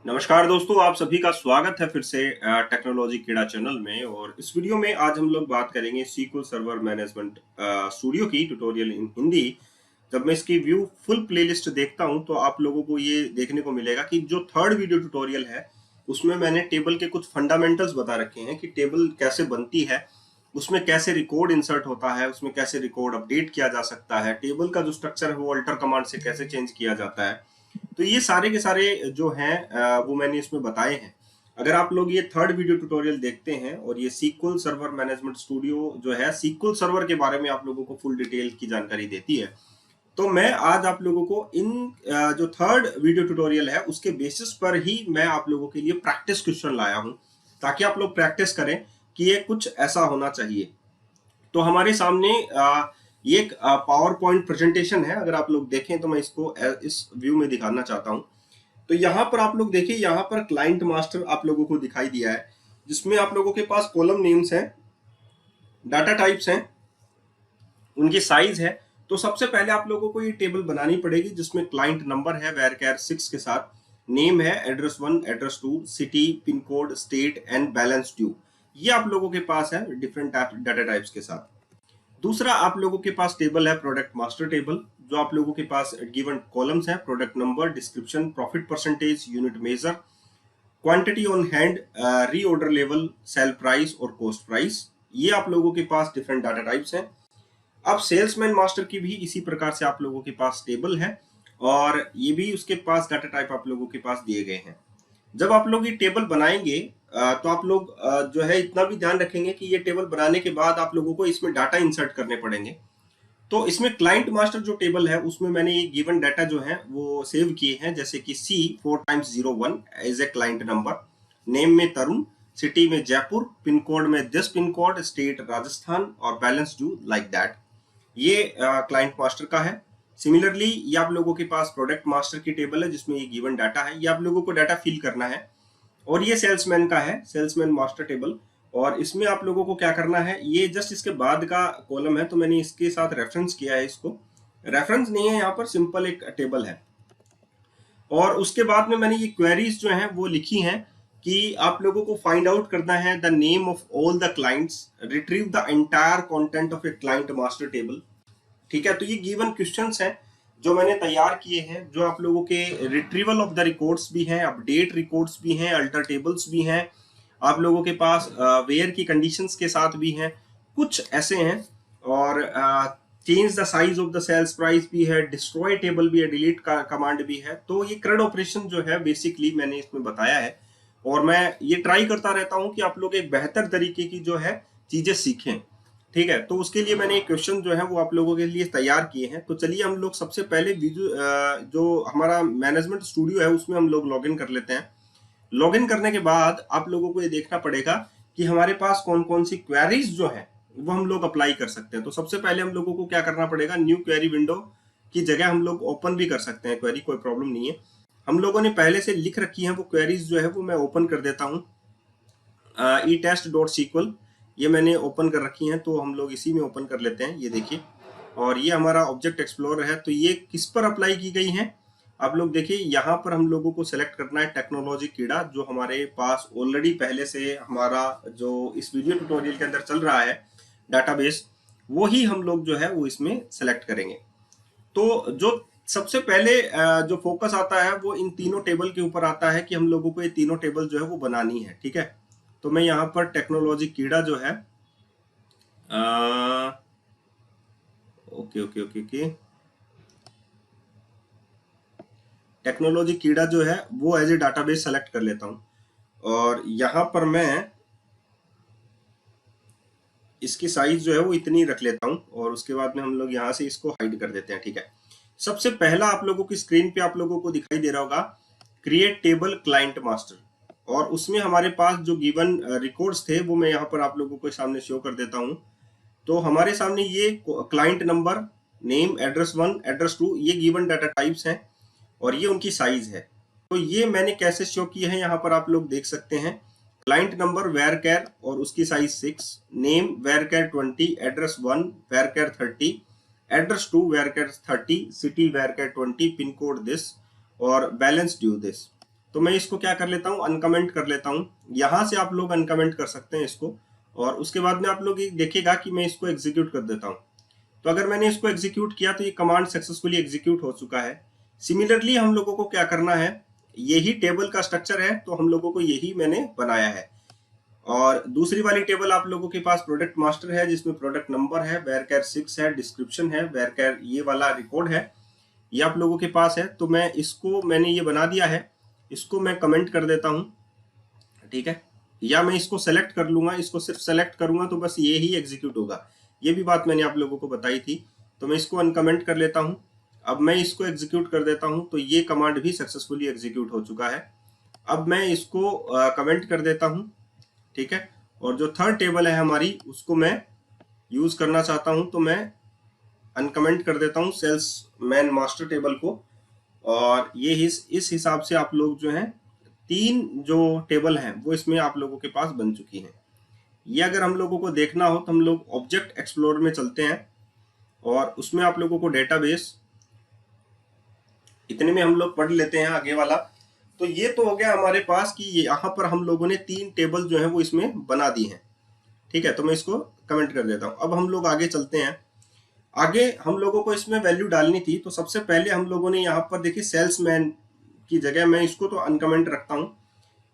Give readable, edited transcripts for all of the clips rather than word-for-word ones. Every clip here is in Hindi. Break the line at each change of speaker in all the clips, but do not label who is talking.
नमस्कार दोस्तों, आप सभी का स्वागत है फिर से टेक्नोलॉजी कीड़ा चैनल में। और इस वीडियो में आज हम लोग बात करेंगे SQL सर्वर मैनेजमेंट स्टूडियो की ट्यूटोरियल इन हिंदी। जब मैं इसकी व्यू फुल प्लेलिस्ट देखता हूं तो आप लोगों को ये देखने को मिलेगा कि जो थर्ड वीडियो ट्यूटोरियल है उसमें मैंने टेबल के कुछ फंडामेंटल्स बता रखे हैं कि टेबल कैसे बनती है, उसमें कैसे रिकॉर्ड इंसर्ट होता है, उसमें कैसे रिकॉर्ड अपडेट किया जा सकता है, टेबल का जो स्ट्रक्चर है वो अल्टर कमांड से कैसे चेंज किया जाता है। तो ये सारे के सारे जो हैं वो मैंने इसमें बताए हैं। अगर आप लोग ये थर्ड वीडियो ट्यूटोरियल देखते हैं और ये SQL सर्वर मैनेजमेंट स्टूडियो जो है SQL सर्वर के बारे में आप लोगों को फुल डिटेल की जानकारी देती है, तो मैं आज आप लोगों को इन जो थर्ड वीडियो ट्यूटोरियल है उसके बेसिस पर ही मैं आप लोगों के लिए प्रैक्टिस क्वेश्चन लाया हूं, ताकि आप लोग प्रैक्टिस करें कि ये कुछ ऐसा होना चाहिए। तो हमारे सामने ये एक पावर पॉइंट प्रेजेंटेशन है। अगर आप लोग देखें तो मैं इसको इस व्यू में दिखाना चाहता हूं। तो यहाँ पर आप लोग देखिए, यहाँ पर क्लाइंट मास्टर आप लोगों को दिखाई दिया है, जिसमें आप लोगों के पास कॉलम नेम्स हैं, डाटा टाइप्स हैं, उनकी साइज है। तो सबसे पहले आप लोगों को ये टेबल बनानी पड़ेगी जिसमें क्लाइंट नंबर है varchar 6 के साथ, नेम है address 1, address 2, city, pin code, state and balance due. ये आप लोगों के पास है डिफरेंट डाटा टाइप्स के साथ। दूसरा आप लोगों के पास टेबल है प्रोडक्ट मास्टर टेबल, जो आप लोगों के पास गिवन कॉलम्स हैं, product number, description, profit percentage, unit measure, quantity on hand, reorder level, sale price और कॉस्ट प्राइस। ये आप लोगों के पास डिफरेंट डाटा टाइप्स हैं। अब सेल्समैन मास्टर की भी इसी प्रकार से आप लोगों के पास टेबल है और ये भी उसके पास डाटा टाइप आप लोगों के पास दिए गए हैं। जब आप लोग ये टेबल बनाएंगे तो आप लोग जो है इतना भी ध्यान रखेंगे कि ये टेबल बनाने के बाद आप लोगों को इसमें डाटा इंसर्ट करने पड़ेंगे। तो इसमें क्लाइंट मास्टर जो टेबल है उसमें मैंने ये गिवन डाटा जो है वो सेव किए हैं, जैसे कि C4x01 as a client number, name में तरुण, सिटी में जयपुर, पिन कोड में this pin code, state Rajasthan और बैलेंस ड्यू लाइक दैट। ये क्लाइंट मास्टर का है। सिमिलरली ये आप लोगों के पास प्रोडक्ट मास्टर की टेबल है जिसमें ये गिवन डाटा है, ये आप लोगों को डाटा फिल करना है। और ये सेल्समैन का है, सेल्समैन मास्टर टेबल, और इसमें आप लोगों को क्या करना है, ये जस्ट इसके बाद का कॉलम है तो मैंने इसके साथ रेफरेंस किया है। इसको रेफरेंस नहीं है यहाँ पर, सिंपल एक टेबल है। और उसके बाद में मैंने ये क्वेरीज जो हैं वो लिखी हैं कि आप लोगों को फाइंड आउट करना है the name of all the clients, retrieve the entire content of a client master table. ठीक है, तो ये गिवन क्वेश्चंस हैं जो मैंने तैयार किए हैं, जो आप लोगों के रिट्रीवल ऑफ द रिकॉर्ड्स भी हैं, अपडेट रिकॉर्ड्स भी हैं, अल्टर टेबल्स भी हैं, आप लोगों के पास वेयर की कंडीशंस के साथ भी हैं, कुछ ऐसे हैं। और change the size of the sales price भी है, डिस्ट्रॉय टेबल भी है, डिलीट का कमांड भी है। तो ये CRUD ऑपरेशन जो है बेसिकली मैंने इसमें बताया है, और मैं ये ट्राई करता रहता हूं कि आप लोग एक बेहतर तरीके की जो है चीजें सीखें। ठीक है, तो उसके लिए मैंने एक क्वेश्चन जो है वो आप लोगों के लिए तैयार किए हैं। तो चलिए हम लोग सबसे पहले जो हमारा मैनेजमेंट स्टूडियो है उसमें हम लोग लॉगिन कर लेते हैं। लॉगिन करने के बाद आप लोगों को ये देखना पड़ेगा कि हमारे पास कौन कौन सी क्वेरीज जो है वो हम लोग अप्लाई कर सकते हैं। तो सबसे पहले हम लोगों को क्या करना पड़ेगा, न्यू क्वेरी विंडो की जगह हम लोग ओपन भी कर सकते हैं क्वेरी, कोई प्रॉब्लम नहीं है। हम लोगों ने पहले से लिख रखी है वो क्वेरीज जो है वो मैं ओपन कर देता हूँ। etest.sql ये मैंने ओपन कर रखी हैं, तो हम लोग इसी में ओपन कर लेते हैं। ये देखिए, और ये हमारा ऑब्जेक्ट एक्सप्लोरर है। तो ये किस पर अप्लाई की गई है, आप लोग देखिए, यहाँ पर हम लोगों को सेलेक्ट करना है टेक्नोलॉजी कीड़ा, जो हमारे पास ऑलरेडी पहले से हमारा जो इस वीडियो ट्यूटोरियल के अंदर चल रहा है डाटाबेस, वो ही हम लोग जो है वो इसमें सेलेक्ट करेंगे। तो जो सबसे पहले जो फोकस आता है वो इन तीनों टेबल के ऊपर आता है कि हम लोगों को ये तीनों टेबल जो है वो बनानी है। ठीक है, तो मैं यहाँ पर टेक्नोलॉजी कीड़ा जो है ओके टेक्नोलॉजी कीड़ा जो है वो एज ए डाटाबेस सेलेक्ट कर लेता हूं, और यहाँ पर मैं इसकी साइज जो है वो इतनी रख लेता हूं, और उसके बाद में हम लोग यहाँ से इसको हाइड कर देते हैं। ठीक है, सबसे पहला आप लोगों की स्क्रीन पे आप लोगों को दिखाई दे रहा होगा क्रिएट टेबल क्लाइंट मास्टर, और उसमें हमारे पास जो गिवन रिकॉर्ड्स थे वो मैं यहाँ पर आप लोगों के सामने शो कर देता हूँ। तो हमारे सामने ये client number, name, address 1, address 2, ये गिवन डाटा टाइप्स हैं और ये उनकी साइज है। तो ये मैंने कैसे शो किया है यहाँ पर आप लोग देख सकते हैं। क्लाइंट नंबर varchar और उसकी size 6, name varchar 20, address 1 varchar 30, address 2 varchar 30, city varchar 20, pin code this और बैलेंस ड्यू दिस। तो मैं इसको क्या कर लेता हूँ, अनकमेंट कर लेता हूँ। यहाँ से आप लोग अनकमेंट कर सकते हैं इसको, और उसके बाद में आप लोग देखिएगा कि मैं इसको एग्जीक्यूट कर देता हूँ। तो अगर मैंने इसको एग्जीक्यूट किया तो ये कमांड सक्सेसफुली एग्जीक्यूट हो चुका है। सिमिलरली हम लोगों को क्या करना है, यही टेबल का स्ट्रक्चर है, तो हम लोगों को यही मैंने बनाया है। और दूसरी वाली टेबल आप लोगों के पास प्रोडक्ट मास्टर है, जिसमें प्रोडक्ट नंबर है, वेरकेर 6 है, डिस्क्रिप्शन है, वेरकेर ये वाला रिकॉर्ड है, ये आप लोगों के पास है। तो मैं इसको मैंने ये बना दिया है, इसको मैं कमेंट कर देता हूँ, ठीक है। या मैं इसको सेलेक्ट कर लूंगा, इसको सिर्फ सेलेक्ट करूंगा तो बस ये ही एग्जीक्यूट होगा। ये भी बात मैंने आप लोगों को बताई थी। तो मैं इसको अनकमेंट कर लेता हूँ। अब मैं इसको एग्जीक्यूट कर देता हूँ, तो ये कमांड भी सक्सेसफुली एग्जीक्यूट हो चुका है। अब मैं इसको कमेंट कर देता हूँ, ठीक है। और जो थर्ड टेबल है हमारी, उसको मैं यूज करना चाहता हूँ, तो मैं अनकमेंट कर देता हूँ सेल्समैन मास्टर टेबल को। और ये इस हिसाब से आप लोग जो हैं, 3 जो टेबल हैं वो इसमें आप लोगों के पास बन चुकी हैं। ये अगर हम लोगों को देखना हो तो हम लोग ऑब्जेक्ट एक्सप्लोर में चलते हैं, और उसमें आप लोगों को डेटाबेस, इतने में हम लोग पढ़ लेते हैं आगे वाला। तो ये तो हो गया हमारे पास कि यहाँ पर हम लोगों ने 3 टेबल जो है वो इसमें बना दी हैं, ठीक है। तो मैं इसको कमेंट कर देता हूँ। अब हम लोग आगे चलते हैं। आगे हम लोगों को इसमें वैल्यू डालनी थी, तो सबसे पहले हम लोगों ने यहाँ पर देखिए सेल्समैन की जगह मैं इसको तो अनकमेंट रखता हूँ।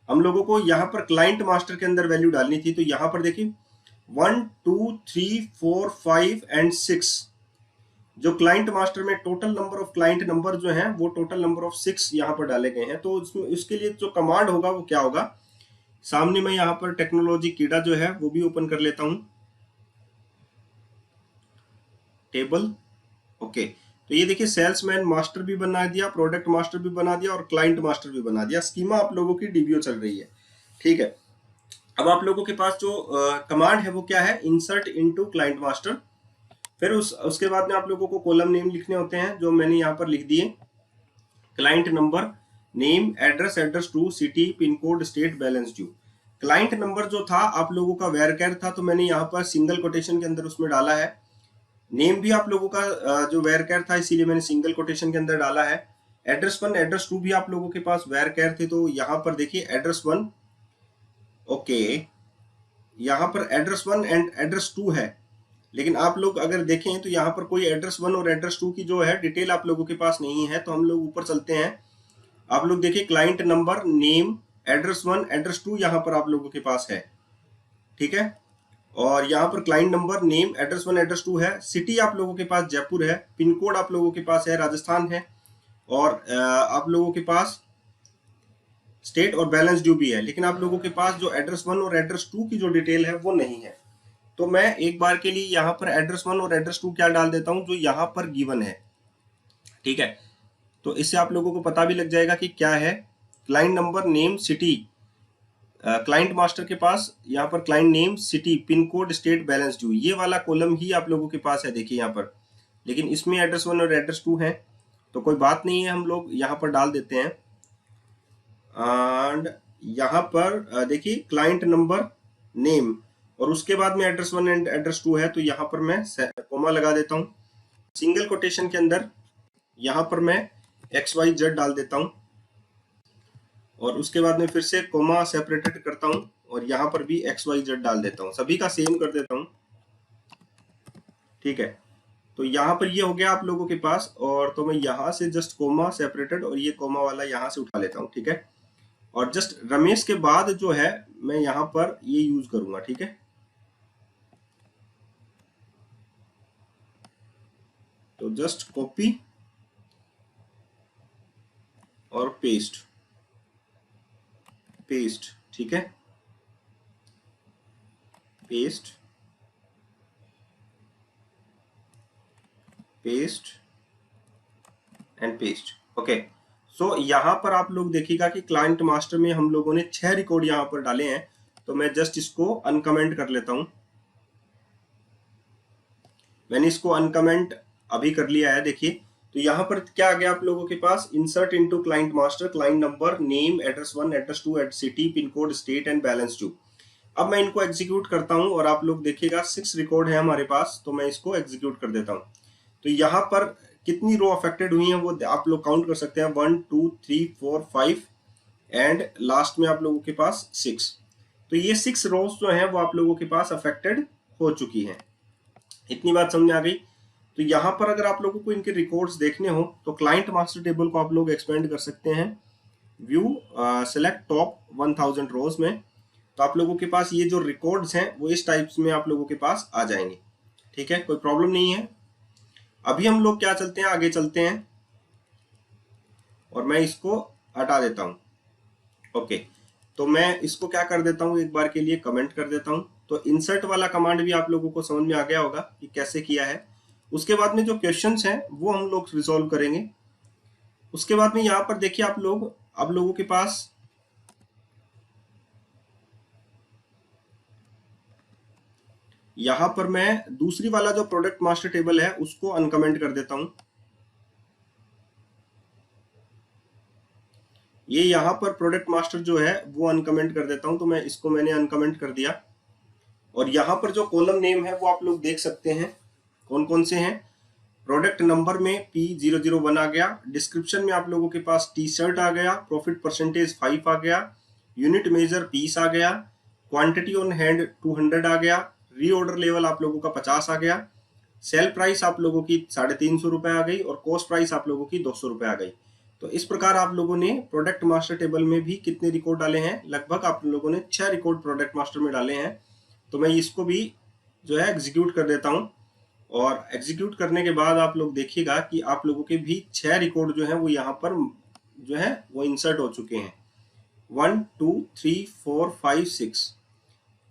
हम लोगों को यहाँ पर क्लाइंट मास्टर के अंदर वैल्यू डालनी थी, तो यहाँ पर देखिए 1 2 3 4 5 एंड 6, जो क्लाइंट मास्टर में total number of client number जो है वो टोटल नंबर ऑफ 6 यहाँ पर डाले गए हैं। तो इसके लिए जो कमांड होगा वो क्या होगा, सामने मैं यहाँ पर टेक्नोलॉजी कीड़ा जो है वो भी ओपन कर लेता हूँ, टेबल, ओके। तो ये देखिए सेल्समैन मास्टर भी बना दिया, प्रोडक्ट मास्टर भी बना दिया, और क्लाइंट मास्टर भी बना दिया। स्कीमा आप लोगों की डीबीओ चल रही है, ठीक है। अब आप लोगों के पास जो कमांड है वो क्या है, इंसर्ट इनटू क्लाइंट मास्टर। फिर उसके बाद में आप लोगों को कॉलम नेम लिखने होते हैं, जो मैंने यहाँ पर लिख दिए, client number, name, address, address two, city, pin code, state, balance due. Client number जो था आप लोगों का वेरकेर था, तो मैंने यहाँ पर सिंगल कोटेशन के अंदर उसमें डाला है। नेम भी आप लोगों का जो वेरकेर था, इसीलिए मैंने सिंगल कोटेशन के अंदर डाला है। एड्रेस 1, एड्रेस 2 भी आप लोगों के पास वेरकेर थे, तो यहाँ पर देखिए एड्रेस 1, ओके, यहाँ पर एड्रेस 1 एंड एड्रेस 2 है। लेकिन आप लोग अगर देखें तो यहाँ पर कोई एड्रेस 1 और एड्रेस 2 की जो है डिटेल आप लोगों के पास नहीं है। तो हम लोग ऊपर चलते हैं। आप लोग देखिए client number, name, address 1, address 2 यहाँ पर आप लोगों के पास है, ठीक है। और यहाँ पर client number, name, address 1, address 2 है। सिटी आप लोगों के पास जयपुर है, पिन कोड आप लोगों के पास है राजस्थान है, और आप लोगों के पास स्टेट और बैलेंस ड्यू भी है। लेकिन आप लोगों के पास जो एड्रेस 1 और एड्रेस 2 की जो डिटेल है वो नहीं है। तो मैं एक बार के लिए यहाँ पर एड्रेस 1 और एड्रेस 2 क्या डाल देता हूँ, जो यहाँ पर गिवन है, ठीक है। तो इससे आप लोगों को पता भी लग जाएगा कि क्या है। Client number, name, city, client master के पास यहाँ पर client name, city, pin code, state, balance due, ये वाला कॉलम ही आप लोगों के पास है, देखिए यहाँ पर। लेकिन इसमें एड्रेस 1 और एड्रेस 2 है, तो कोई बात नहीं है, हम लोग यहाँ पर डाल देते हैं। एंड यहाँ पर देखिए क्लाइंट नंबर, नेम, और उसके बाद में एड्रेस 1 एंड एड्रेस 2 है, तो यहाँ पर मैं कोमा लगा देता हूँ। सिंगल कोटेशन के अंदर यहाँ पर मैं XYZ डाल देता हूँ, और उसके बाद में फिर से कोमा सेपरेटेड करता हूँ, और यहाँ पर भी XYZ डाल देता हूँ, सभी का सेम कर देता हूँ, ठीक है। तो यहाँ पर ये हो गया आप लोगों के पास। और तो मैं यहाँ से जस्ट कोमा सेपरेटेड और ये कोमा वाला यहाँ से उठा लेता हूँ, ठीक है। और जस्ट रमेश के बाद जो है मैं यहाँ पर ये यूज करूंगा, ठीक है। तो जस्ट कॉपी और पेस्ट, ठीक है, पेस्ट एंड पेस्ट, ओके। सो यहाँ पर आप लोग देखिएगा कि क्लाइंट मास्टर में हम लोगों ने 6 रिकॉर्ड यहाँ पर डाले हैं। तो मैं जस्ट इसको अनकमेंट कर लेता हूं। मैंने इसको अनकमेंट अभी कर लिया है, देखिए। तो यहाँ पर क्या आ गया आप लोगों के पास, insert into client master, client number, name, address 1, address 2, city, pin code, state and balance due. अब मैं इनको एग्जीक्यूट करता हूं, और आप लोग देखिएगा 6 रिकॉर्ड है हमारे पास। तो मैं इसको एग्जीक्यूट कर देता हूं। तो यहाँ पर कितनी रो अफेक्टेड हुई हैं वो आप लोग काउंट कर सकते हैं, 1 2 3 4 5 एंड लास्ट में आप लोगों के पास 6। तो ये 6 रोज जो है वो आप लोगों के पास अफेक्टेड हो चुकी हैं। इतनी बात समझ आ गई। तो यहाँ पर अगर आप लोगों को इनके रिकॉर्ड्स देखने हो तो क्लाइंट मास्टर टेबल को आप लोग एक्सपेंड कर सकते हैं व्यू सेलेक्ट टॉप 1000 रोज में। तो आप लोगों के पास ये जो रिकॉर्ड्स हैं वो इस टाइप्स में आप लोगों के पास आ जाएंगे। ठीक है, कोई प्रॉब्लम नहीं है। अभी हम लोग क्या चलते हैं, आगे चलते हैं और मैं इसको हटा देता हूं। ओके, तो मैं इसको क्या कर देता हूं, एक बार के लिए कमेंट कर देता हूं। तो इंसर्ट वाला कमांड भी आप लोगों को समझ में आ गया होगा कि कैसे किया है। उसके बाद में जो क्वेश्चंस हैं वो हम लोग रिजॉल्व करेंगे। उसके बाद में यहाँ पर देखिए आप लोगों के पास यहाँ पर मैं दूसरी वाला जो प्रोडक्ट मास्टर टेबल है उसको अनकमेंट कर देता हूं। ये यहाँ पर प्रोडक्ट मास्टर जो है वो अनकमेंट कर देता हूं। तो मैं इसको मैंने अनकमेंट कर दिया। और यहाँ पर जो कॉलम नेम है वो आप लोग देख सकते हैं कौन कौन से हैं। प्रोडक्ट नंबर में P001 आ गया। डिस्क्रिप्शन में आप लोगों के पास टी शर्ट आ गया। प्रॉफिट परसेंटेज 5 आ गया। यूनिट मेजर पीस आ गया। क्वांटिटी ऑन हैंड 200 आ गया। रीऑर्डर लेवल आप लोगों का 50 आ गया। सेल प्राइस आप लोगों की 350 रुपए आ गई और कॉस्ट प्राइस आप लोगों की 200 रुपए आ गई। तो इस प्रकार आप लोगों ने प्रोडक्ट मास्टर टेबल में भी कितने रिकॉर्ड डाले हैं, लगभग आप लोगों ने 6 रिकॉर्ड प्रोडक्ट मास्टर में डाले हैं। तो मैं इसको भी जो है एग्जीक्यूट कर देता हूं। और एग्जीक्यूट करने के बाद आप लोग देखिएगा कि आप लोगों के भी 6 रिकॉर्ड जो है वो यहाँ पर जो है वो इंसर्ट हो चुके हैं। 1 2 3 4 5 6।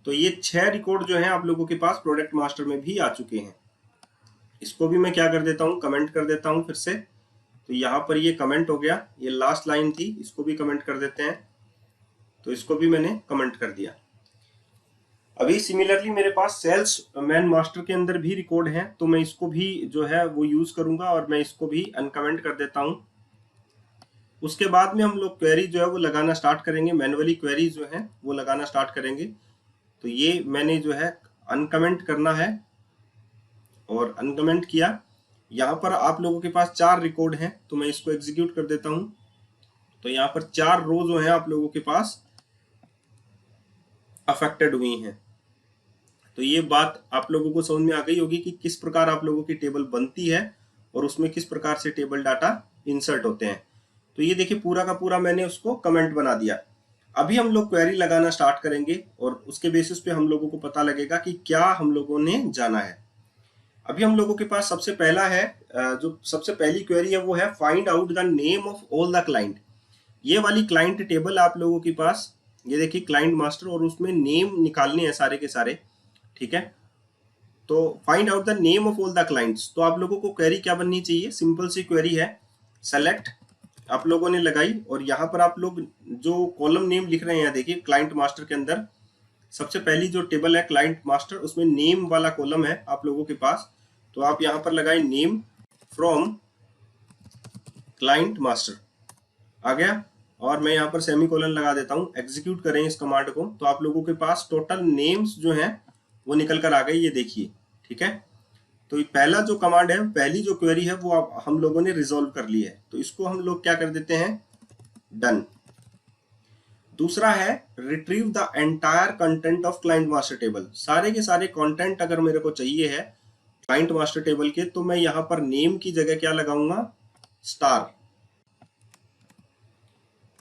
तो ये 6 रिकॉर्ड जो है आप लोगों के पास प्रोडक्ट मास्टर में भी आ चुके हैं। इसको भी मैं क्या कर देता हूँ, कमेंट कर देता हूँ फिर से। तो यहाँ पर ये कमेंट हो गया, ये लास्ट लाइन थी, इसको भी कमेंट कर देते हैं। तो इसको भी मैंने कमेंट कर दिया। अभी सिमिलरली मेरे पास सेल्स मैन मास्टर के अंदर भी रिकॉर्ड है, तो मैं इसको भी जो है वो यूज करूंगा और मैं इसको भी अनकमेंट कर देता हूं। उसके बाद में हम लोग क्वेरी जो है वो लगाना स्टार्ट करेंगे, मैनुअली क्वेरी जो है वो लगाना स्टार्ट करेंगे। तो ये मैंने जो है अनकमेंट करना है और अनकमेंट किया। यहाँ पर आप लोगों के पास 4 रिकॉर्ड हैं, तो मैं इसको एग्जीक्यूट कर देता हूँ। तो यहाँ पर 4 रो जो है आप लोगों के पास अफेक्टेड हुई हैं। तो ये बात आप लोगों को समझ में आ गई होगी कि किस प्रकार आप लोगों की टेबल बनती है और उसमें किस प्रकार से टेबल डाटा इंसर्ट होते हैं। तो ये देखिए पूरा का पूरा मैंने उसको कमेंट बना दिया। अभी हम लोग क्वेरी लगाना स्टार्ट करेंगे और उसके बेसिस पे हम लोगों को पता लगेगा कि क्या हम लोगों ने जाना है। अभी हम लोगों के पास सबसे पहला है, जो सबसे पहली क्वेरी है वो है find out the name of all the client. ये वाली क्लाइंट टेबल आप लोगों के पास, ये देखिए क्लाइंट मास्टर, और उसमें नेम निकालने हैं सारे के सारे। ठीक है, तो find out the name of all the clients. तो आप लोगों को क्वेरी क्या बननी चाहिए, सिंपल सी क्वेरी है। सेलेक्ट आप लोगों ने लगाई और यहाँ पर आप लोग जो कॉलम नेम लिख रहे हैं, देखिए क्लाइंट मास्टर के अंदर सबसे पहली जो टेबल है क्लाइंट मास्टर, उसमें नेम वाला कॉलम है आप लोगों के पास। तो आप यहाँ पर लगाए नेम फ्रॉम क्लाइंट मास्टर, आ गया। और मैं यहाँ पर सेमीकोलन लगा देता हूँ। एग्जीक्यूट करें इस कमांड को, तो आप लोगों के पास टोटल नेम्स जो हैं वो निकल कर आ गई, ये देखिए। ठीक है, तो ये पहला जो कमांड है, पहली जो क्वेरी है वो हम लोगों ने रिजोल्व कर ली है। तो इसको हम लोग क्या कर देते हैं, डन। दूसरा है retrieve the entire content of client master table. सारे के सारे कंटेंट अगर मेरे को चाहिए है क्लाइंट मास्टर टेबल के, तो मैं यहाँ पर नेम की जगह क्या लगाऊंगा, स्टार।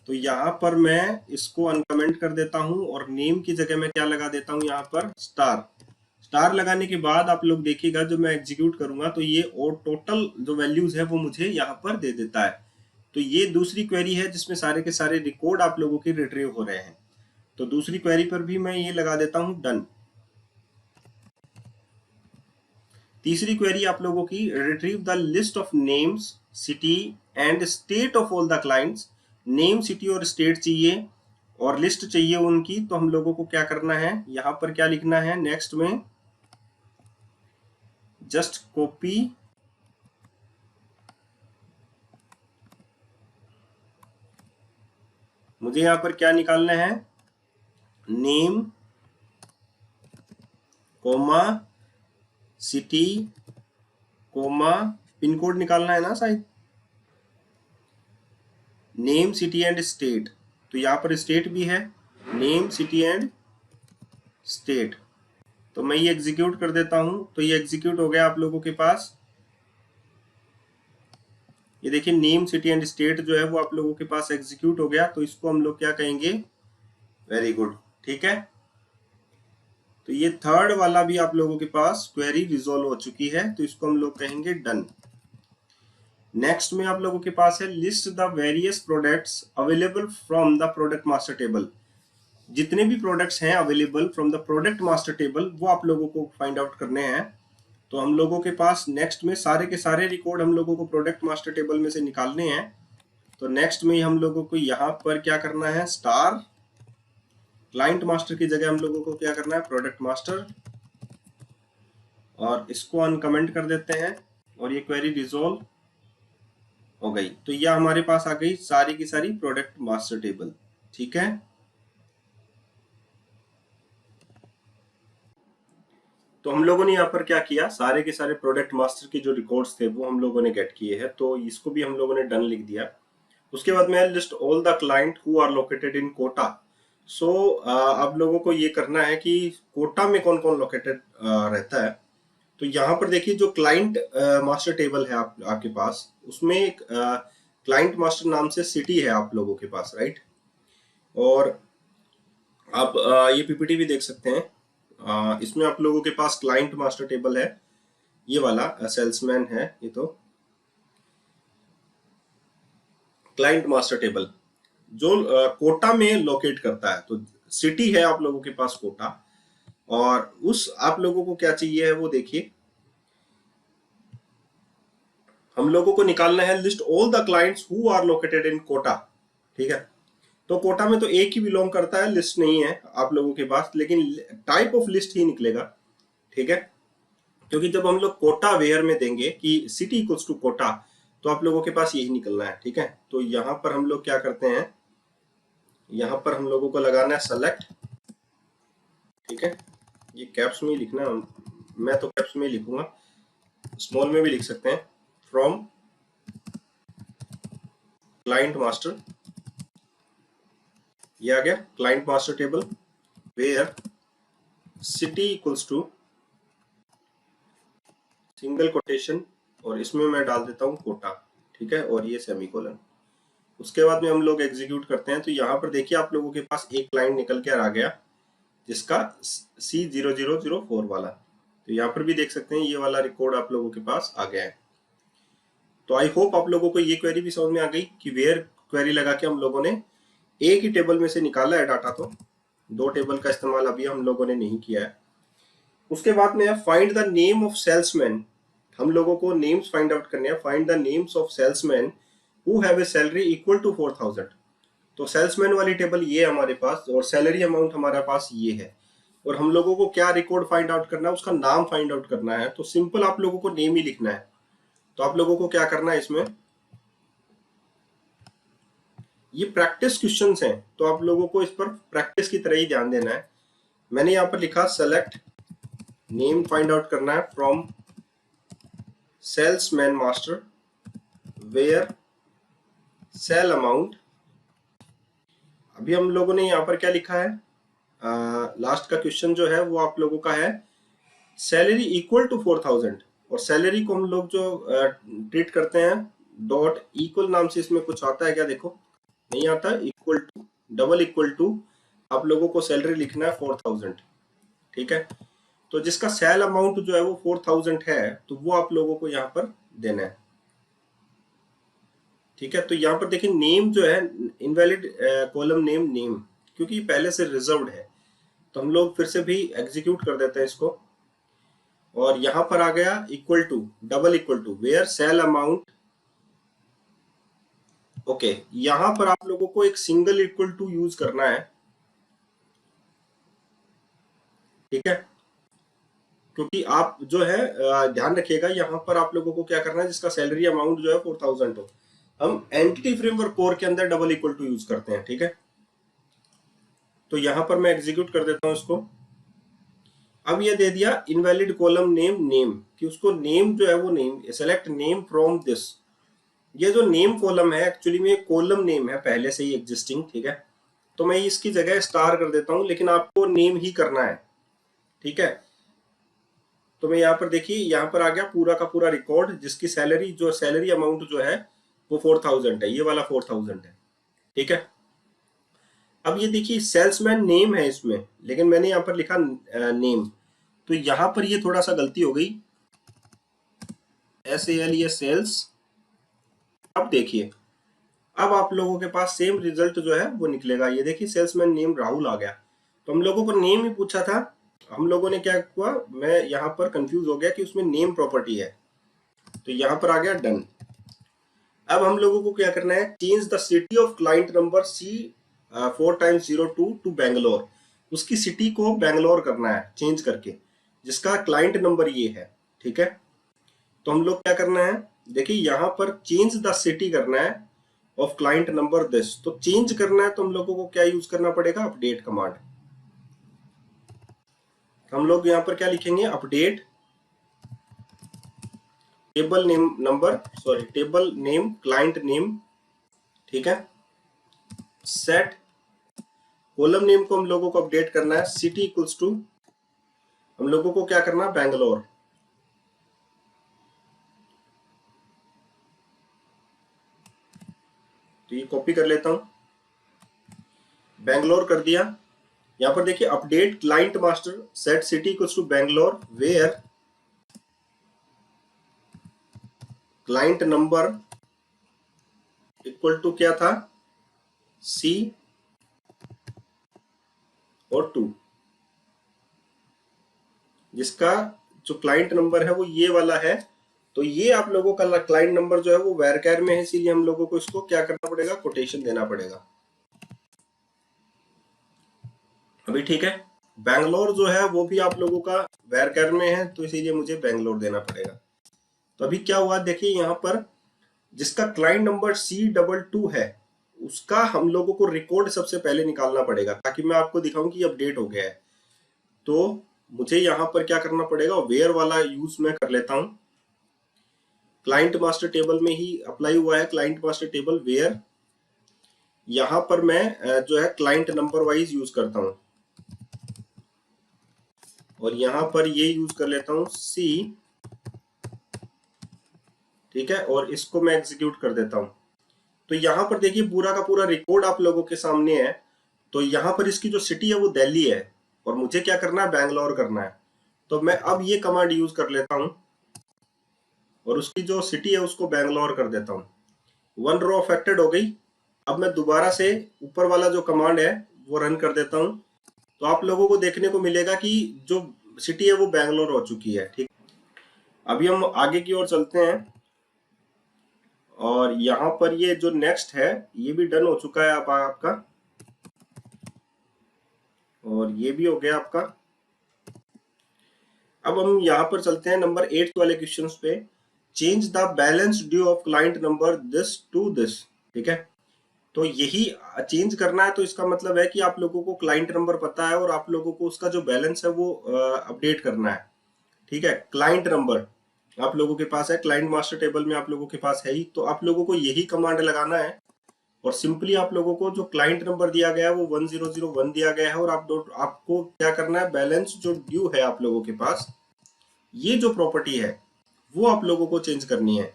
तो यहाँ पर मैं इसको अनकमेंट कर देता हूं और नेम की जगह मैं क्या लगा देता हूं, यहाँ पर स्टार। स्टार लगाने के बाद आप लोग देखिएगा जब मैं एग्जीक्यूट करूंगा तो ये और टोटल जो वैल्यूज है वो मुझे यहाँ पर दे देता है। तो ये दूसरी क्वेरी है जिसमें सारे के सारे रिकॉर्ड आप लोगों के रिट्रीव हो रहे हैं। तो दूसरी क्वेरी पर भी मैं ये लगा देता हूं डन। तीसरी क्वेरी आप लोगों की, retrieve the list of names city and state of all the clients. Name city और स्टेट चाहिए और लिस्ट चाहिए उनकी। तो हम लोगों को क्या करना है, यहाँ पर क्या लिखना है, नेक्स्ट में जस्ट कॉपी मुझे यहाँ पर क्या निकालना है, name comma city comma pin code निकालना है ना शायद, नेम सिटी एंड स्टेट। तो यहाँ पर स्टेट भी है, नेम, सिटी एंड स्टेट। तो मैं ये एग्जीक्यूट कर देता हूं, तो ये एग्जीक्यूट हो गया आप लोगों के पास। ये देखिए नेम, सिटी एंड स्टेट जो है वो आप लोगों के पास एग्जीक्यूट हो गया। तो इसको हम लोग क्या कहेंगे, वेरी गुड, ठीक है। तो ये थर्ड वाला भी आप लोगों के पास क्वेरी रिजोल्व हो चुकी है, तो इसको हम लोग कहेंगे डन। नेक्स्ट में आप लोगों के पास है list the various products available from the product master table. जितने भी प्रोडक्ट्स हैं available from the product master table वो आप लोगों को फाइंड आउट करने हैं। तो हम लोगों के पास नेक्स्ट में सारे के सारे रिकॉर्ड हम लोगों को प्रोडक्ट मास्टर टेबल में से निकालने हैं। तो नेक्स्ट में हम लोगों को यहाँ पर क्या करना है, स्टार क्लाइंट मास्टर की जगह हम लोगों को क्या करना है, प्रोडक्ट मास्टर, और इसको अनकमेंट कर देते हैं और ये क्वेरी रिजोल्व हो गई। तो यह हमारे पास आ गई सारी की सारी प्रोडक्ट मास्टर टेबल, ठीक है। तो हम लोगों ने यहाँ पर क्या किया, सारे के सारे प्रोडक्ट मास्टर के जो रिकॉर्ड्स थे वो हम लोगों ने गेट किए हैं, तो इसको भी हम लोगों ने डन लिख दिया। उसके बाद में list all the client who are located in Kota. So आप लोगों को ये करना है कि कोटा में कौन कौन लोकेटेड रहता है। तो यहाँ पर देखिए जो क्लाइंट मास्टर टेबल है आपके पास, उसमें एक क्लाइंट मास्टर नाम से सिटी है आप लोगों के पास, राइट। और आप ये पीपीटी भी देख सकते हैं, इसमें आप लोगों के पास क्लाइंट मास्टर टेबल है, ये वाला सेल्समैन है, ये तो क्लाइंट मास्टर टेबल जो कोटा में लोकेट करता है। तो सिटी है आप लोगों के पास कोटा, और उस आप लोगों को क्या चाहिए है वो देखिए, हम लोगों को निकालना है list all the clients who are located in Kota, ठीक है। तो कोटा में तो एक ही बिलोंग करता है, लिस्ट नहीं है आप लोगों के पास, लेकिन टाइप ऑफ लिस्ट ही निकलेगा, ठीक है। क्योंकि जब हम लोग कोटा वेयर में देंगे कि सिटी इक्वल्स टू कोटा, तो आप लोगों के पास यही निकलना है, ठीक है। तो यहाँ पर हम लोग क्या करते हैं, यहाँ पर हम लोगों को लगाना है सेलेक्ट, ठीक है। ये कैप्स में ही लिखना है, मैं तो कैप्स में ही लिखूंगा, स्मॉल में भी लिख सकते हैं, फ्रॉम क्लाइंट मास्टर, ये आ गया client master table where city equals to single quotation, और इसमें मैं डाल देता हूं कोटा, ठीक है, और ये सेमीकोलन। उसके बाद में हम लोग एग्जीक्यूट करते हैं। तो यहाँ पर देखिए आप लोगों के पास एक क्लाइंट निकल के आ गया जिसका C0004 वाला, तो यहाँ पर भी देख सकते हैं ये वाला रिकॉर्ड आप लोगों के पास आ गया है। तो आई होप आप लोगों को ये क्वेरी भी समझ में आ गई कि वेयर क्वेरी लगा के हम लोगों ने एक ही टेबल में से निकाला है डाटा, तो दो टेबल का इस्तेमाल अभी हम लोगों ने नहीं किया है। उसके बाद में find the name of salesman, हम लोगों को नेम्स फाइंड आउट करने हैं। Find the names of salesman who have a salary equal to 4000। तो सेल्समैन वाली टेबल ये हमारे पास, और सैलरी अमाउंट हमारे पास ये है, और हम लोगों को क्या रिकॉर्ड फाइंड आउट करना है, उसका नाम फाइंड आउट करना है। तो सिंपल आप लोगों को नेम ही लिखना है। तो आप लोगों को क्या करना है, इसमें ये प्रैक्टिस क्वेश्चंस हैं, तो आप लोगों को इस पर प्रैक्टिस की तरह ही ध्यान देना है। मैंने यहाँ पर लिखा सेलेक्ट नेम फाइंड आउट करना है from salesman master where sale amount. अभी हम लोगों ने यहाँ पर क्या लिखा है, लास्ट का क्वेश्चन जो है वो आप लोगों का है सैलरी इक्वल टू 4000, और सैलरी को हम लोग जो ट्रीट करते हैं डॉट इक्वल नाम से, इसमें कुछ आता है क्या, देखो नहीं आता, equal to, double equal to, आप लोगों को सैलरी लिखना है 4000, ठीक है। तो जिसका सेल अमाउंट जो है वो 4000 है, तो वो आप लोगों को यहाँ पर देना है, ठीक है। तो यहाँ पर देखिए नेम जो है इनवैलिड कॉलम नेम, नेम क्योंकि पहले से रिजर्व्ड है, तो हम लोग फिर से भी एग्जीक्यूट कर देते हैं इसको, और यहाँ पर आ गया equal to, double equal to, where sale amount, okay. यहाँ पर आप लोगों को एक सिंगल इक्वल टू यूज करना है, ठीक है। क्योंकि आप जो है ध्यान रखिएगा, यहाँ पर आप लोगों को क्या करना है, जिसका सैलरी अमाउंट जो है 4000 हो, हम एंटिटी फ्रेमवर्क कोर के अंदर डबल इक्वल टू यूज करते हैं, ठीक है। तो यहाँ पर मैं एग्जीक्यूट कर देता हूँ इसको। अब ये दे दिया इनवैलिड कॉलम नेम, नेम कि उसको नेम जो है वो name, select name from this. ये जो नेम कॉलम है एक्चुअली में कॉलम नेम है पहले से ही एग्जिस्टिंग, ठीक है। तो मैं इसकी जगह स्टार कर देता हूं, लेकिन आपको नेम ही करना है, ठीक है। तो मैं यहाँ पर देखिए, यहाँ पर आ गया पूरा का पूरा रिकॉर्ड, जिसकी सैलरी अमाउंट जो है वो 4000 है, ये वाला 4000 है, ठीक है। अब ये देखिए सेल्समैन नेम है इसमें, लेकिन मैंने यहाँ पर लिखा नेम, तो यहाँ पर ये थोड़ा सा गलती हो गई, SAL ये सेल्स। अब देखिए, अब आप लोगों के पास सेम रिजल्ट जो है वो निकलेगा। ये देखिए सेल्समैन नेम राहुल आ गया, तो हम लोगों को नेम ही पूछा था, हम लोगों ने क्या हुआ, मैं यहाँ पर कंफ्यूज हो गया कि उसमें नेम प्रॉपर्टी है, तो यहाँ पर आ गया डन। अब हम लोगों को क्या करना है, change the city of client number C4x02 to Bangalore, उसकी सिटी को बैंगलोर करना है चेंज करके, जिसका क्लाइंट नंबर ये है, ठीक है। तो हम लोग क्या करना है, देखिए यहाँ पर चेंज द सिटी करना है ऑफ क्लाइंट नंबर दिस, तो चेंज करना है तो हम लोगों को क्या यूज करना पड़ेगा, अपडेट कमांड। हम लोग यहाँ पर क्या लिखेंगे, update table name client name, ठीक है। सेट कॉलम नेम को हम लोगों को अपडेट करना है, सिटी इक्वल्स टू हम लोगों को क्या करना है, बैंगलोर। तो ये कॉपी कर लेता हूं, बैंगलोर कर दिया। यहां पर देखिए update client master set city equals to Bangalore where client number equal to क्या था, C और 2, जिसका जो क्लाइंट नंबर है वो ये वाला है। तो ये आप लोगों का क्लाइंट नंबर जो है वो वेरकैर में है, इसीलिए हम लोगों को इसको क्या करना पड़ेगा, कोटेशन देना पड़ेगा। अभी ठीक है, बैंगलोर जो है वो भी आप लोगों का वेरकैर में है, तो इसीलिए मुझे बैंगलोर देना पड़ेगा। तो अभी क्या हुआ देखिए, यहाँ पर जिसका क्लाइंट नंबर C22 है उसका हम लोगों को रिकॉर्ड सबसे पहले निकालना पड़ेगा, ताकि मैं आपको दिखाऊं कि अपडेट हो गया है। तो मुझे यहाँ पर क्या करना पड़ेगा, वेयर वाला यूज मैं कर लेता हूं, क्लाइंट मास्टर टेबल में ही अप्लाई हुआ है, क्लाइंट मास्टर टेबल वेयर, यहां पर मैं जो है क्लाइंट नंबर वाइज यूज करता हूं, और यहां पर ये यूज कर लेता हूं C, ठीक है, और इसको मैं एग्जीक्यूट कर देता हूं। तो यहां पर देखिए पूरा का पूरा रिकॉर्ड आप लोगों के सामने है। तो यहां पर इसकी जो सिटी है वो दिल्ली है, और मुझे क्या करना है, बैंगलोर करना है। तो मैं अब ये कमांड यूज कर लेता हूं, और उसकी जो सिटी है उसको बैंगलोर कर देता हूं। 1 रो अफेक्टेड हो गई। अब मैं दोबारा से ऊपर वाला जो कमांड है वो रन कर देता हूं, तो आप लोगों को देखने को मिलेगा कि जो सिटी है वो बैंगलोर हो चुकी है, ठीक। अभी हम आगे की ओर चलते हैं, और यहाँ पर ये जो नेक्स्ट है ये भी डन हो चुका है आपका, और ये भी हो गया आपका। अब हम यहाँ पर चलते हैं नंबर 8 वाले क्वेश्चन पे, change the balance due of client number this to this, ठीक है। तो यही चेंज करना है, तो इसका मतलब है कि आप लोगों को क्लाइंट नंबर पता है और आप लोगों को उसका जो बैलेंस है वो अपडेट करना है, ठीक है। क्लाइंट नंबर आप लोगों के पास है, क्लाइंट मास्टर टेबल में आप लोगों के पास है ही, तो आप लोगों को यही कमांड लगाना है, और सिंपली आप लोगों को जो क्लाइंट नंबर दिया गया है वो 1001 दिया गया है, और आपको क्या करना है, बैलेंस जो ड्यू है आप लोगों के पास, ये जो प्रॉपर्टी है वो आप लोगों को चेंज करनी है।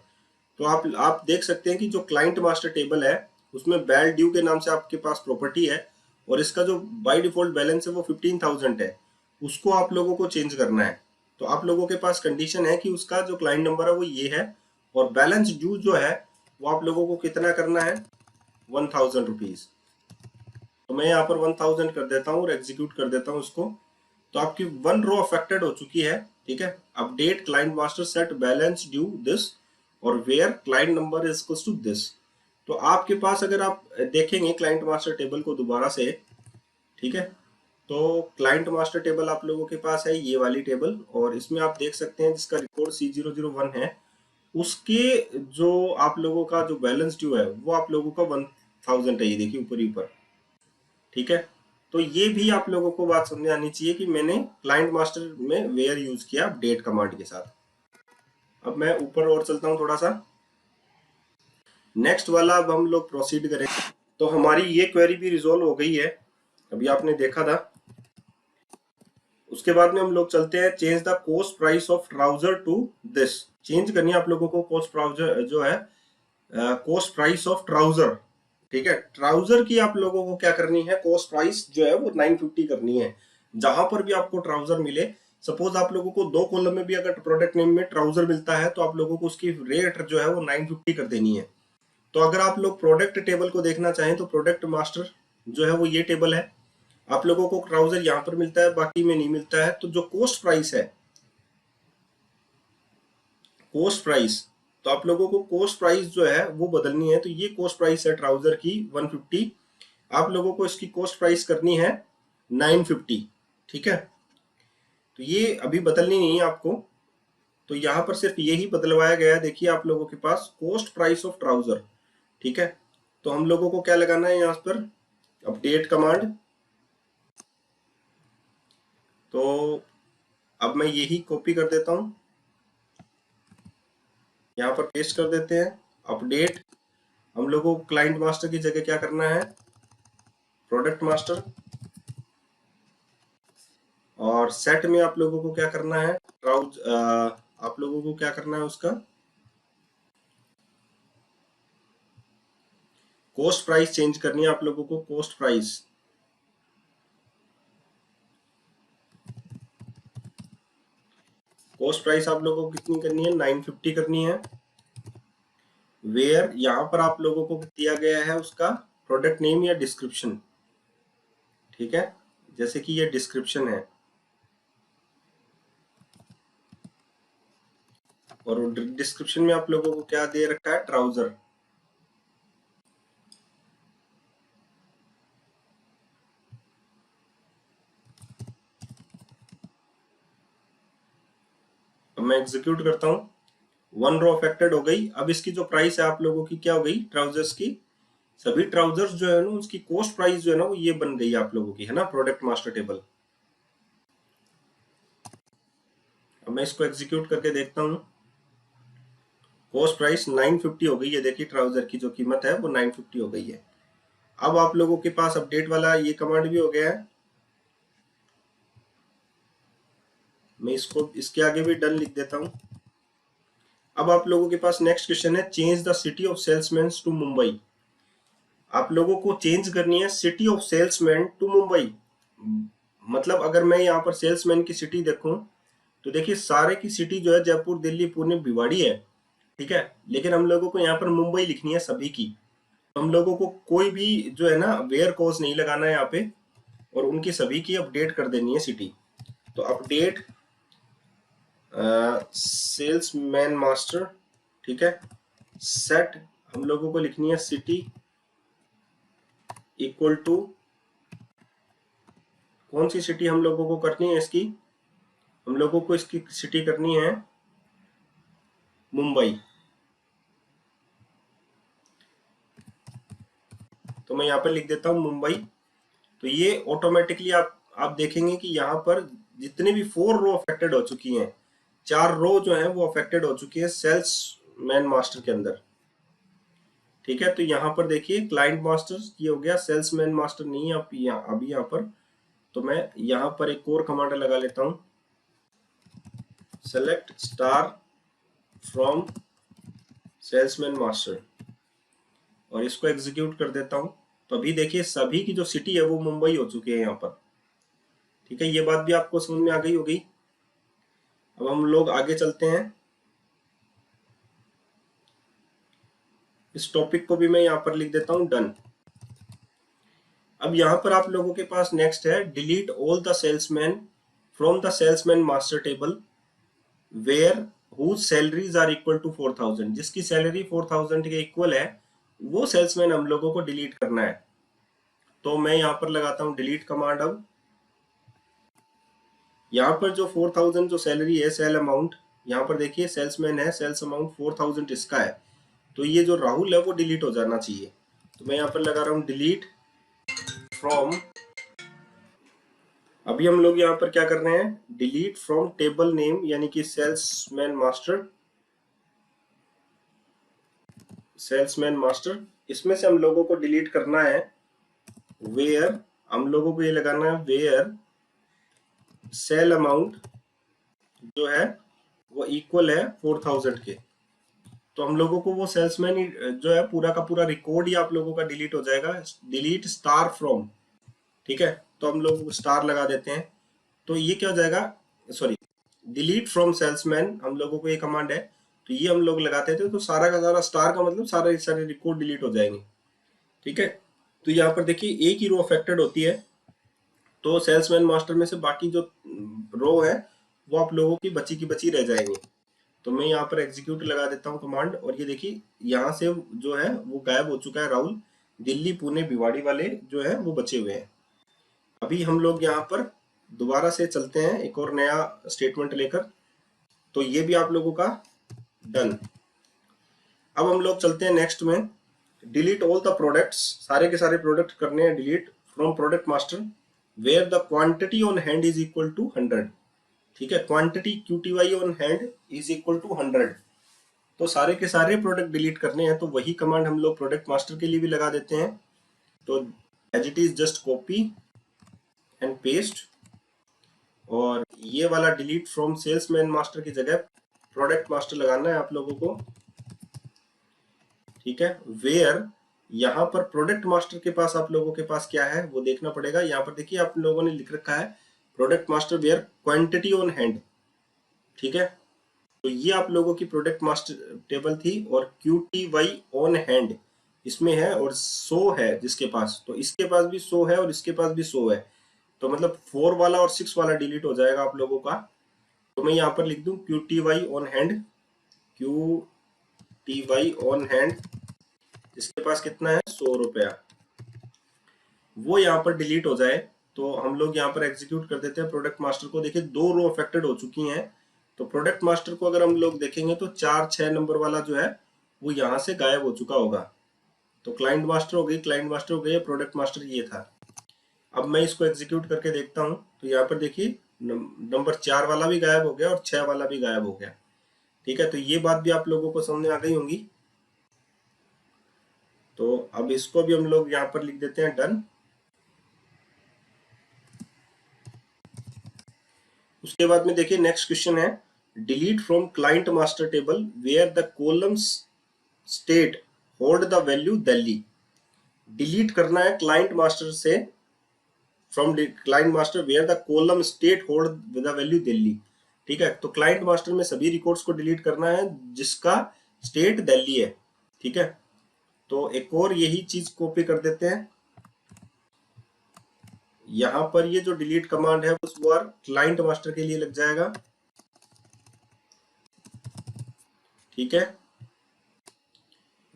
तो आप देख सकते हैं कि जो क्लाइंट मास्टर टेबल है उसमें बैल ड्यू के नाम से आपके पास प्रॉपर्टी है, और इसका जो बाय डिफॉल्ट बैलेंस है वो 15,000 है, उसको आप लोगों को चेंज करना है। तो आप लोगों के पास कंडीशन है कि उसका जो क्लाइंट नंबर है वो ये है, और बैलेंस ड्यू जो है वो आप लोगों को कितना करना है, 1000 रुपीज। तो मैं यहाँ पर 1000 कर देता हूँ और एग्जीक्यूट कर देता हूँ उसको। तो आपकी 1 रो अफेक्टेड हो चुकी है, ठीक है। Update client master set balance due this, और where client number is equals to this. तो आपके पास अगर आप देखेंगे क्लाइंट मास्टर टेबल को दोबारा से, ठीक है, तो क्लाइंट मास्टर टेबल आप लोगों के पास है ये वाली टेबल, और इसमें आप देख सकते हैं जिसका रिकॉर्ड C001 है, उसके जो आप लोगों का जो बैलेंस ड्यू है वो आप लोगों का 1000 है, ये देखिए ऊपर ही ऊपर, ठीक है। तो ये भी आप लोगों को बात समझ आनी चाहिए कि मैंने क्लाइंट मास्टर में वेयर यूज किया अपडेट कमांड के साथ। अब मैं ऊपर और चलता हूं थोड़ा सा, नेक्स्ट वाला अब हम लोग प्रोसीड करें। तो हमारी ये क्वेरी भी रिजॉल्व हो गई है, अभी आपने देखा था। उसके बाद में हम लोग चलते हैं, change the cost price of trouser to this. Change करनी है आप लोगों को कॉस्ट ट्राउजर जो है, कॉस्ट प्राइस ऑफ ट्राउजर। ठीक है, ट्राउजर की आप लोगों को क्या करनी है, कॉस्ट प्राइस जो है वो 950 करनी है। जहां पर भी आपको ट्राउजर मिले, सपोज आप लोगों को 2 कॉलम में भी अगर प्रोडक्ट नेम में ट्राउजर मिलता है तो आप लोगों को उसकी रेट जो है वो 950 कर देनी है। तो अगर आप लोग प्रोडक्ट टेबल को देखना चाहें तो प्रोडक्ट मास्टर जो है वो ये टेबल है। आप लोगों को ट्राउजर यहाँ पर मिलता है, बाकी में नहीं मिलता है। तो जो कॉस्ट प्राइस है, कॉस्ट प्राइस, तो आप लोगों को कॉस्ट प्राइस जो है वो बदलनी है। तो ये कॉस्ट प्राइस है ट्राउजर की 150, आप लोगों को इसकी कॉस्ट प्राइस करनी है 950। ठीक है, तो ये अभी बदलनी नहीं है आपको, तो यहाँ पर सिर्फ यही बदलवाया गया है। देखिए आप लोगों के पास कॉस्ट प्राइस ऑफ ट्राउजर। ठीक है, तो हम लोगों को क्या लगाना है यहाँ पर, अपडेट कमांड। तो अब मैं यही कॉपी कर देता हूं, यहाँ पर पेस्ट कर देते हैं, अपडेट। हम लोगों को क्लाइंट मास्टर की जगह क्या करना है, प्रोडक्ट मास्टर। और सेट में आप लोगों को क्या करना है, आप लोगों को क्या करना है, उसका कॉस्ट प्राइस चेंज करनी है आप लोगों को, कॉस्ट प्राइस। कॉस्ट प्राइस आप लोगों को कितनी करनी है, 950 करनी है। वेयर यहाँ पर आप लोगों को दिया गया है उसका प्रोडक्ट नेम या डिस्क्रिप्शन। ठीक है, जैसे कि ये डिस्क्रिप्शन है और डिस्क्रिप्शन में आप लोगों को क्या दे रखा है, ट्राउजर। अब मैं एग्जीक्यूट करता हूं, 1 रो अफेक्टेड हो गई। अब इसकी जो प्राइस है आप लोगों की क्या हो गई, ट्राउजर्स की, सभी ट्राउजर्स जो है ना उसकी कॉस्ट प्राइस जो है ना वो ये बन गई आप लोगों की, है ना, प्रोडक्ट मास्टर टेबल। अब मैं इसको एग्जीक्यूट करके देखता हूँ, कॉस्ट प्राइस 950 हो गई है। देखिए ट्राउजर की जो कीमत है वो 950 हो गई है। अब आप लोगों के पास अपडेट वाला ये कमांड भी हो गया है। मैं इसको इसके आगे भी डन लिख देता हूँ। अब आप लोगों के पास नेक्स्ट क्वेश्चन है, change the city of salesman to Mumbai. आप लोगों को चेंज करनी है city of salesman to Mumbai. मतलब अगर मैं यहाँ पर सेल्समैन की सिटी देखूं तो देखिए सारे की सिटी जो है जयपुर, दिल्ली, पुणे, भिवाड़ी है। ठीक है, लेकिन हम लोगों को यहाँ पर मुंबई लिखनी है सभी की। तो हम लोगों को कोई भी जो है ना वेयर कॉज नहीं लगाना है यहाँ पे, और उनकी सभी की अपडेट कर देनी है सिटी। तो अपडेट सेल्समैन मास्टर। ठीक है, सेट हम लोगों को लिखनी है सिटी इक्वल टू, कौन सी सिटी हम लोगों को करनी है इसकी, हम लोगों को इसकी सिटी करनी है मुंबई। तो मैं यहाँ पर लिख देता हूँ मुंबई। तो ये ऑटोमेटिकली आप देखेंगे कि यहाँ पर जितने भी 4 रो अफेक्टेड हो चुकी हैं, 4 रो जो है वो अफेक्टेड हो चुकी है सेल्स मैन मास्टर के अंदर। ठीक है, तो यहाँ पर देखिए क्लाइंट मास्टर ये हो गया, सेल्स मैन मास्टर नहीं है अभी यहाँ पर। तो मैं यहाँ पर एक और कमांड लगा लेता हूँ, select star from salesman master, और इसको एग्जीक्यूट कर देता हूं। तो अभी देखिए सभी की जो सिटी है वो मुंबई हो चुकी है यहाँ पर। ठीक है, ये बात भी आपको समझ में आ गई होगी। अब हम लोग आगे चलते हैं, इस टॉपिक को भी मैं यहाँ पर लिख देता हूँ डन। अब यहाँ पर आप लोगों के पास नेक्स्ट है, delete all the salesman from the salesman master table where whose salaries are equal to 4000। जिसकी सैलरी 4000 के इक्वल है वो सेल्समैन हम लोगों को डिलीट करना है। तो मैं यहाँ पर लगाता हूँ डिलीट कमांड। अब यहाँ पर जो 4000 जो सैलरी है, सेल अमाउंट, यहाँ पर देखिए सेल्समैन है, सेल्स अमाउंट 4000 इसका है। तो ये जो राहुल है वो डिलीट हो जाना चाहिए। तो मैं यहाँ पर लगा रहा हूँ डिलीट फ्रॉम। अभी हम लोग यहाँ पर क्या कर रहे हैं, डिलीट फ्रॉम टेबल नेम, यानी कि सेल्समैन मास्टर, सेल्समैन मास्टर। इसमें से हम लोगों को डिलीट करना है वेयर, हम लोगों को ये लगाना है वेयर सेल अमाउंट जो है वो इक्वल है 4000 के। तो हम लोगों को वो सेल्समैन ही जो है पूरा का पूरा रिकॉर्ड ही आप लोगों का डिलीट हो जाएगा। डिलीट स्टार फ्रॉम, ठीक है, तो हम लोग स्टार लगा देते हैं। तो ये क्या हो जाएगा, सॉरी, डिलीट फ्रॉम सेल्समैन हम लोगों को ये कमांड है, तो ये हम लोग लगाते थे तो सारा का सारा स्टार का मतलब सारे सारे रिकॉर्ड डिलीट हो जाएंगे, ठीक है। तो यहाँ पर देखिए एक ही रो अफेक्टेड होती है, तो सेल्समैन मास्टर में से बाकी जो रो है वो आप लोगों की बची रह जाएंगी। तो मैं यहाँ पर एग्जीक्यूट लगा देता हूँ कमांड, और ये देखिए यहाँ से जो है वो गायब हो चुका है राहुल, दिल्ली पुणे भिवाड़ी वाले जो है वो बचे हुए हैं। अभी हम लोग यहाँ पर दोबारा से चलते हैं एक और नया स्टेटमेंट लेकर, तो ये भी आप लोगों का डन। अब हम लोग चलते हैं नेक्स्ट में, डिलीट ऑल द प्रोडक्ट्स, सारे के सारे प्रोडक्ट करने हैं delete from product master where the quantity on hand is equal to 100, ठीक है, quantity QTY on hand is equal to 100। तो सारे के सारे प्रोडक्ट डिलीट करने हैं, तो वही कमांड हम लोग प्रोडक्ट मास्टर के लिए भी लगा देते हैं। तो as it is just copy and paste, और ये वाला डिलीट फ्रॉम सेल्समैन मास्टर की जगह प्रोडक्ट मास्टर लगाना है आप लोगों को, ठीक है। वेयर यहाँ पर प्रोडक्ट मास्टर के पास आप लोगों के पास क्या है वो देखना पड़ेगा। यहाँ पर देखिए आप लोगों ने लिख रखा है product master where quantity on hand, ठीक है। तो ये आप लोगों की प्रोडक्ट मास्टर टेबल थी, और QTY ऑन हैंड इसमें है, और सो है जिसके पास, तो इसके पास भी सो है और इसके पास भी सो है, तो मतलब 4 वाला और 6 वाला डिलीट हो जाएगा आप लोगों का। तो मैं यहाँ पर लिख दूं QTY on hand, QTY on hand जिसके पास कितना है 100 रुपया, वो यहाँ पर डिलीट हो जाए। तो हम लोग यहाँ पर एग्जीक्यूट कर देते हैं प्रोडक्ट मास्टर को। देखिए 2 रो अफेक्टेड हो चुकी हैं, तो प्रोडक्ट मास्टर को अगर हम लोग देखेंगे तो 4-6 नंबर वाला जो है वो यहाँ से गायब हो चुका होगा। तो क्लाइंट मास्टर हो गई, क्लाइंट मास्टर हो गई, प्रोडक्ट मास्टर ये था। अब मैं इसको एग्जीक्यूट करके देखता हूँ, तो यहाँ पर देखिए नंबर 4 वाला भी गायब हो गया और 6 वाला भी गायब हो गया, ठीक है। तो ये बात भी आप लोगों को समझ आ गई होंगी। तो अब इसको भी हम लोग यहाँ पर लिख देते हैं डन। उसके बाद में देखिए नेक्स्ट क्वेश्चन है, delete from client master table where the columns state hold the value Delhi. Delete करना है क्लाइंट मास्टर से, from client master where the column state hold the value Delhi, ठीक है। तो क्लाइंट मास्टर में सभी रिकॉर्ड्स को डिलीट करना है जिसका स्टेट दिल्ली है, ठीक है। तो एक और यही चीज कॉपी कर देते हैं, यहां पर ये जो डिलीट कमांड है उस बार क्लाइंट मास्टर के लिए लग जाएगा, ठीक है।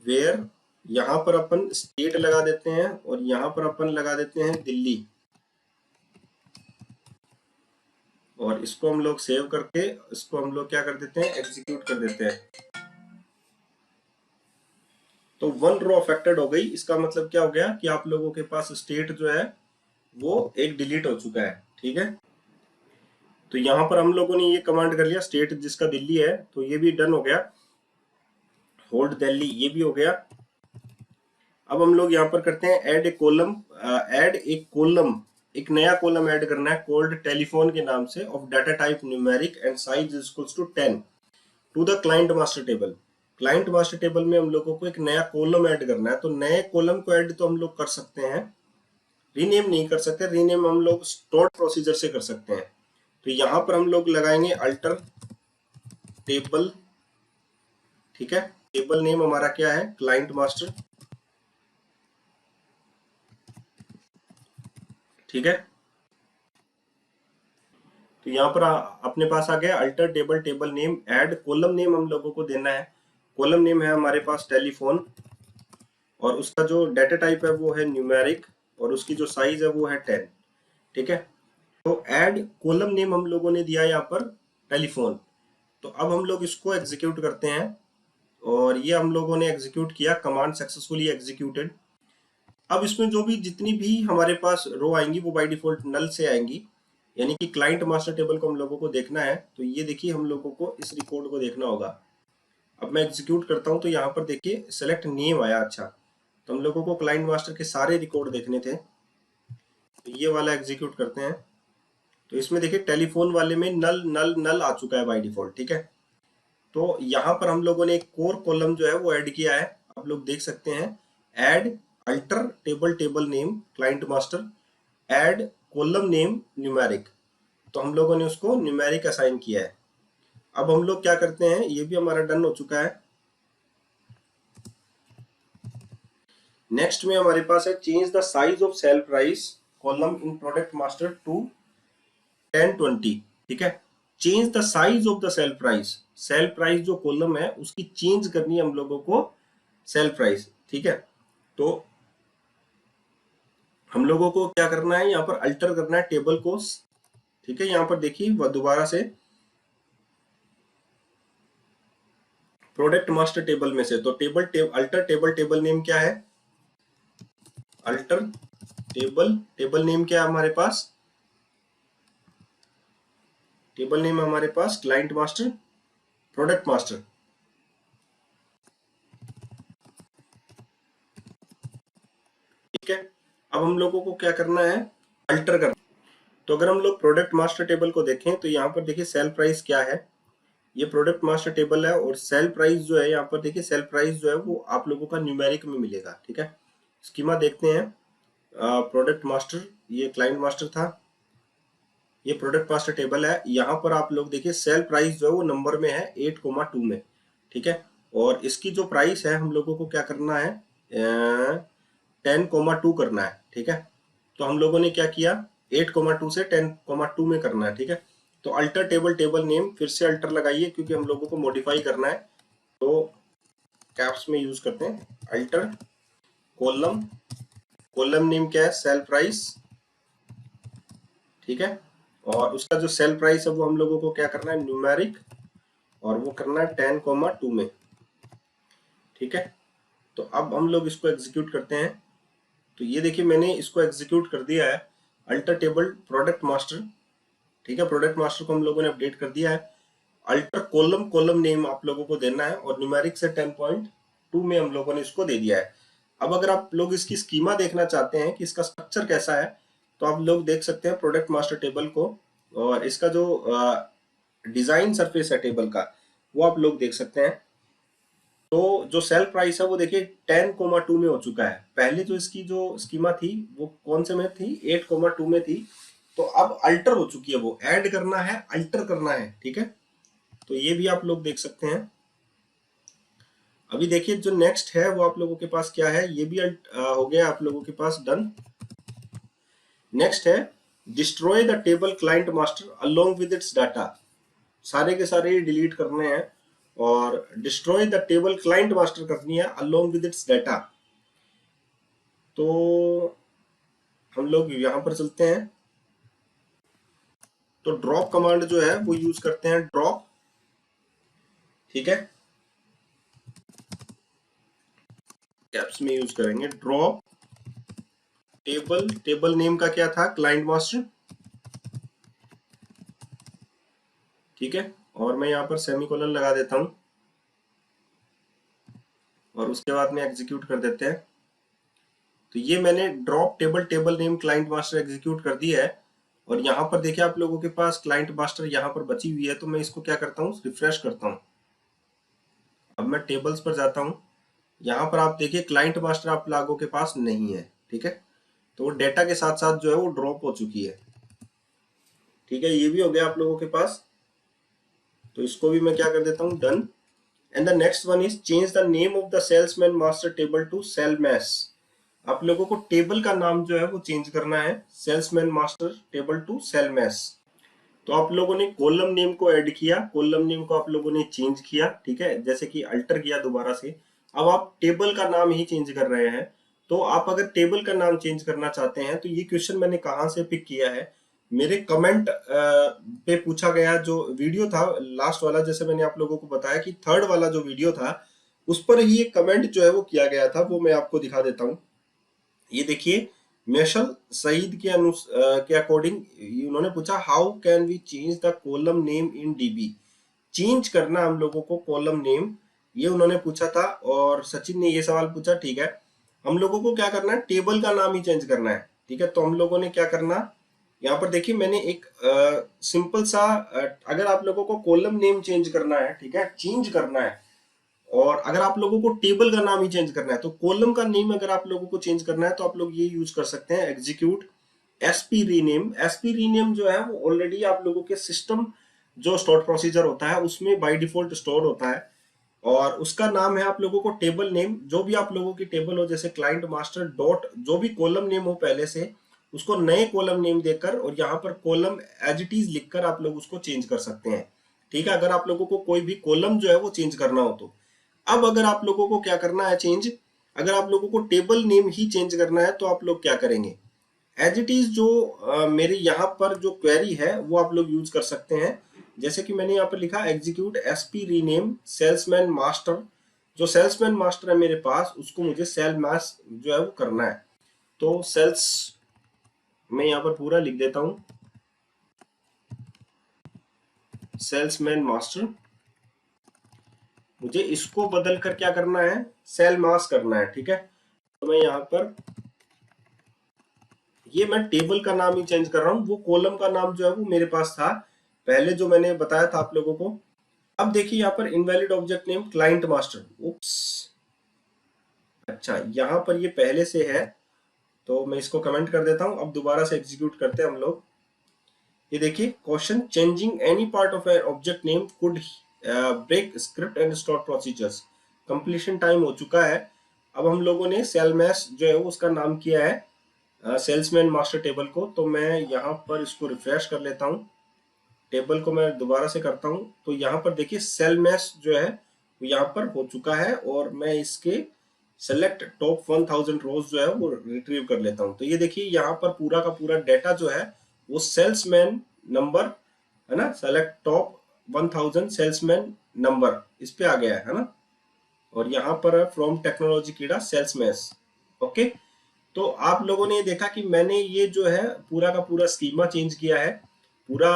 वेयर यहां पर अपन स्टेट लगा देते हैं और यहां पर अपन लगा देते हैं दिल्ली, और इसको हम लोग सेव करके इसको हम लोग क्या कर देते हैं एग्जीक्यूट कर देते हैं। तो 1 रो अफेक्टेड हो गई, इसका मतलब क्या हो गया कि आप लोगों के पास स्टेट जो है वो एक डिलीट हो चुका है, ठीक है। तो यहाँ पर हम लोगों ने ये कमांड कर लिया स्टेट जिसका दिल्ली है, तो ये भी डन हो गया। होल्ड दिल्ली ये भी हो गया। अब हम लोग यहाँ पर करते हैं ऐड ए कॉलम, ऐड एक कॉलम, एक नया कॉलम ऐड करना है कॉल्ड टेलीफोन के नाम से, of data type numeric and size is equals to 10 to the client master table. Client master table में हम लोगों को एक नया कॉलम ऐड करना है। तो नए कॉलम को ऐड तो हम लोग कर सकते हैं, रीनेम नहीं कर सकते, रीनेम हम लोग स्टोर प्रोसीजर से कर सकते हैं। तो यहाँ पर हम लोग लगाएंगे अल्टर टेबल, ठीक है। टेबल नेम हमारा क्या है क्लाइंट मास्टर, ठीक है। तो यहाँ पर अपने पास आ गया alter table, table name, add column name हम लोगों को देना है। कॉलम नेम है हमारे पास टेलीफोन, और उसका जो डाटा टाइप है वो है न्यूमेरिक, और उसकी जो साइज है वो है 10, ठीक है। तो ऐड कॉलम नेम हम लोगों ने दिया यहाँ पर टेलीफोन। तो अब हम लोग इसको एग्जीक्यूट करते हैं, और ये हम लोगों ने एग्जीक्यूट किया, कमांड सक्सेसफुली एग्जीक्यूटेड। अब इसमें जो भी जितनी भी हमारे पास रो आएंगी वो बाय डिफॉल्ट नल से आएंगी, यानी कि क्लाइंट मास्टर टेबल को हम लोगों को देखना है। तो ये देखिए हम लोगों को इस रिकॉर्ड को देखना होगा। अब मैं एग्जीक्यूट करता हूं तो यहाँ पर देखिए सेलेक्ट नेम आया, अच्छा। तो हम लोगों को क्लाइंट मास्टर के सारे रिकॉर्ड देखने थे, तो ये वाला एग्जीक्यूट करते हैं। तो इसमें देखिए टेलीफोन वाले में नल नल नल आ चुका है बाय डिफॉल्ट, ठीक है। तो यहाँ पर हम लोगों ने एक कोर कॉलम जो है वो ऐड किया है, आप लोग देख सकते हैं, add alter table table name client master, add column name numeric. तो हम लोगों ने उसको न्यूमेरिक असाइन किया है। अब हम लोग क्या करते हैं, ये भी हमारा डन हो चुका है। नेक्स्ट में हमारे पास है change the size of sell price column in product master to 1020, ठीक है। Change the size of the sell price, sell price जो कॉलम है उसकी चेंज करनी है हम लोगों को सेल प्राइस, ठीक है। तो हम लोगों को क्या करना है, यहाँ पर अल्टर करना है टेबल को, ठीक है। यहाँ पर देखिए दोबारा से प्रोडक्ट मास्टर टेबल में से, तो अल्टर टेबल टेबल नेम क्या है, अल्टर टेबल टेबल नेम क्या है हमारे पास, टेबल नेम हमारे पास क्लाइंट मास्टर प्रोडक्ट मास्टर, ठीक है। अब हम लोगों को क्या करना है, अल्टर करना। तो अगर हम लोग प्रोडक्ट मास्टर टेबल को देखें तो यहाँ पर देखिए सेल प्राइस क्या है, ये प्रोडक्ट मास्टर टेबल है, और सेल प्राइस जो है यहाँ पर देखिए सेल प्राइस जो है वो आप लोगों का न्यूमेरिक में मिलेगा, ठीक है। स्कीमा देखते हैं, प्रोडक्ट मास्टर, ये क्लाइंट मास्टर था, ये प्रोडक्ट मास्टर टेबल है। यहाँ पर आप लोग देखिए सेल प्राइस जो है वो नंबर में है 8,2 में, ठीक है। और इसकी जो प्राइस है हम लोगों को क्या करना है, 10,2 करना है, ठीक है। तो हम लोगों ने क्या किया, 8,2 से 10,2 में करना है, ठीक है। तो अल्टर टेबल टेबल नेम फिर से अल्टर लगाइए क्योंकि हम लोगों को मॉडिफाई करना है, तो कैप्स में यूज करते हैं अल्टर कॉलम, कॉलम नेम क्या है, सेल प्राइस, ठीक है। और उसका जो सेल प्राइस है वो हम लोगों को क्या करना है, न्यूमेरिक, और वो करना है 10,2 में, ठीक है। तो अब हम लोग इसको एग्जीक्यूट करते हैं। तो ये देखिए मैंने इसको एग्जीक्यूट कर दिया है, अल्टर टेबल प्रोडक्ट मास्टर, ठीक है। प्रोडक्ट मास्टर को हम लोगों ने अपडेट कर दिया है। अल्टर कॉलम कॉलम नेम आप लोगों को देना है, और न्यूमेरिक से 10.2 में हम लोगों ने इसको दे दिया है। अब अगर आप लोग इसकी स्कीमा देखना चाहते हैं कि इसका स्ट्रक्चर कैसा है, तो आप लोग देख सकते हैं प्रोडक्ट मास्टर टेबल को, और इसका जो डिजाइन सरफेस है टेबल का वो आप लोग देख सकते हैं। तो जो सेल प्राइस है वो देखिए 10,2 में हो चुका है। पहले जो इसकी जो स्कीमा थी वो कौन से में थी, 8,2 में थी। तो अब अल्टर हो चुकी है, वो ऐड करना है अल्टर करना है, ठीक है। तो ये भी आप लोग देख सकते हैं। अभी देखिए जो नेक्स्ट है वो आप लोगों के पास क्या है, ये भी हो गया आप लोगों के पास डन। नेक्स्ट है destroy the table client master along with its data, सारे के सारे डिलीट करने हैं, और destroy the table client master करनी है अलोंग विद इट्स डाटा। तो हम लोग यहां पर चलते हैं, तो ड्रॉप कमांड जो है वो यूज करते हैं, ड्रॉप, ठीक है। कैप्स में यूज करेंगे ड्रॉप टेबल, टेबल नेम का क्या था, क्लाइंट मास्टर, ठीक है। और मैं यहाँ पर सेमीकोलन लगा देता हूं, और उसके बाद में एग्जीक्यूट कर देते हैं। तो ये मैंने drop table table name client master execute कर दिया है, और यहाँ पर देखिए आप लोगों के पास क्लाइंट मास्टर यहाँ पर बची हुई है। तो मैं इसको क्या करता हूँ, रिफ्रेश करता हूँ। अब मैं टेबल्स पर जाता हूँ, यहाँ पर आप देखिए क्लाइंट मास्टर आप लोगों के पास नहीं है, ठीक है। तो वो डेटा के साथ साथ जो है वो ड्रॉप हो चुकी है, ठीक है। ये भी हो गया आप लोगों के पास, तो इसको भी मैं क्या कर देता हूँ, done. And the next one is change the name of the salesman master table to सेलमैस। आप लोगों को टेबल का नाम जो है वो चेंज करना है, सेल्समैन मास्टर टेबल टू सेलमैस। तो आप लोगों ने कॉलम नेम को ऐड किया, कॉलम नेम को आप लोगों ने चेंज किया, ठीक है, जैसे कि अल्टर किया दोबारा से। अब आप टेबल का नाम ही चेंज कर रहे हैं। तो आप अगर टेबल का नाम चेंज करना चाहते हैं, तो ये क्वेश्चन मैंने कहाँ से पिक किया है, मेरे कमेंट पे पूछा गया जो वीडियो था लास्ट वाला, जैसे मैंने आप लोगों को बताया कि थर्ड वाला जो वीडियो था उस पर ही एक कमेंट जो है वो किया गया था, वो मैं आपको दिखा देता हूँ। ये देखिए मेशल सईद के अकॉर्डिंग उन्होंने पूछा how can we change the column name in DB, change करना हम लोगों को कॉलम नेम, ये उन्होंने पूछा था। और सचिन ने ये सवाल पूछा, ठीक है। हम लोगों को क्या करना है, टेबल का नाम ही चेंज करना है। ठीक है, तो हम लोगों ने क्या करना, यहाँ पर देखिए मैंने एक सिंपल सा अगर आप लोगों को कॉलम नेम चेंज करना है, ठीक है, चेंज करना है, और अगर आप लोगों को टेबल का नाम ही चेंज करना है, तो कॉलम का नेम अगर आप लोगों को चेंज करना है तो आप लोग ये यूज कर सकते हैं, execute SP rename. SP rename जो है वो ऑलरेडी आप लोगों के सिस्टम जो स्टोर प्रोसीजर होता है उसमें बाय डिफॉल्ट स्टोर होता है, और उसका नाम है आप लोगों को टेबल नेम। जो भी आप लोगों की टेबल हो, जैसे क्लाइंट मास्टर डॉट जो भी कॉलम नेम हो पहले से, उसको नए कॉलम नेम देकर और यहाँ पर कॉलम एज इट इज लिखकर आप लोग उसको चेंज कर सकते हैं। ठीक है, अगर आप लोगों को कोई भी कॉलम जो है वो चेंज करना हो तो। अब अगर आप लोगों को क्या करना है चेंज, अगर आप लोगों को टेबल नेम ही चेंज करना है तो आप लोग क्या करेंगे, एज इट इज जो मेरे यहाँ पर जो क्वेरी है वो आप लोग यूज कर सकते हैं। जैसे कि मैंने यहाँ पर लिखा execute SP rename salesman master. जो सेल्समैन मास्टर है मेरे पास, उसको मुझे सेल मास जो है वो करना है। तो सेल्स मैं यहाँ पर पूरा लिख देता हूँ, सेल्समैन मास्टर। मुझे इसको बदल कर क्या करना है, सेल मास करना है। ठीक है, तो मैं यहाँ पर ये मैं टेबल का नाम ही चेंज कर रहा हूँ, वो कॉलम का नाम जो है वो मेरे पास था पहले जो मैंने बताया था आप लोगों को। अब देखिए यहाँ पर invalid object name client master, oops, अच्छा यहाँ पर ये पहले से है, तो मैं इसको कमेंट कर देता हूँ। अब दोबारा से एग्जीक्यूट करते हैं हम लोग। ये देखिए question, changing any part of a object name could break script and store procedures. Completion time हो चुका है। अब हम लोगों ने सेल मैस जो है उसका नाम किया है सेल्समैन मास्टर टेबल को। तो मैं यहाँ पर इसको रिफ्रेश कर लेता हूँ, टेबल को मैं दोबारा से करता हूँ। तो यहाँ पर देखिए सेल मैस जो है वो यहाँ पर हो चुका है, और मैं इसके सेलेक्ट टॉप 1000 रोज जो है वो रिट्रीव कर लेता हूँ। तो ये देखिए यहाँ पर पूरा का पूरा डेटा जो है वो सेल्समैन नंबर है ना, सेलेक्ट टॉप 1000 सेल्समैन नंबर इस पे आ गया है ना, और यहाँ पर है फ्रॉम टेक्नोलॉजी कीड़ा सेल्समैस। ओके, तो आप लोगों ने देखा कि मैंने ये जो है पूरा का पूरा स्कीमा चेंज किया है, पूरा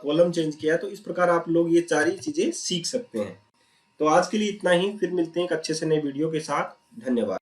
कॉलम चेंज किया है। तो इस प्रकार आप लोग ये सारी चीजें सीख सकते हैं। तो आज के लिए इतना ही, फिर मिलते हैं एक अच्छे से नए वीडियो के साथ। धन्यवाद।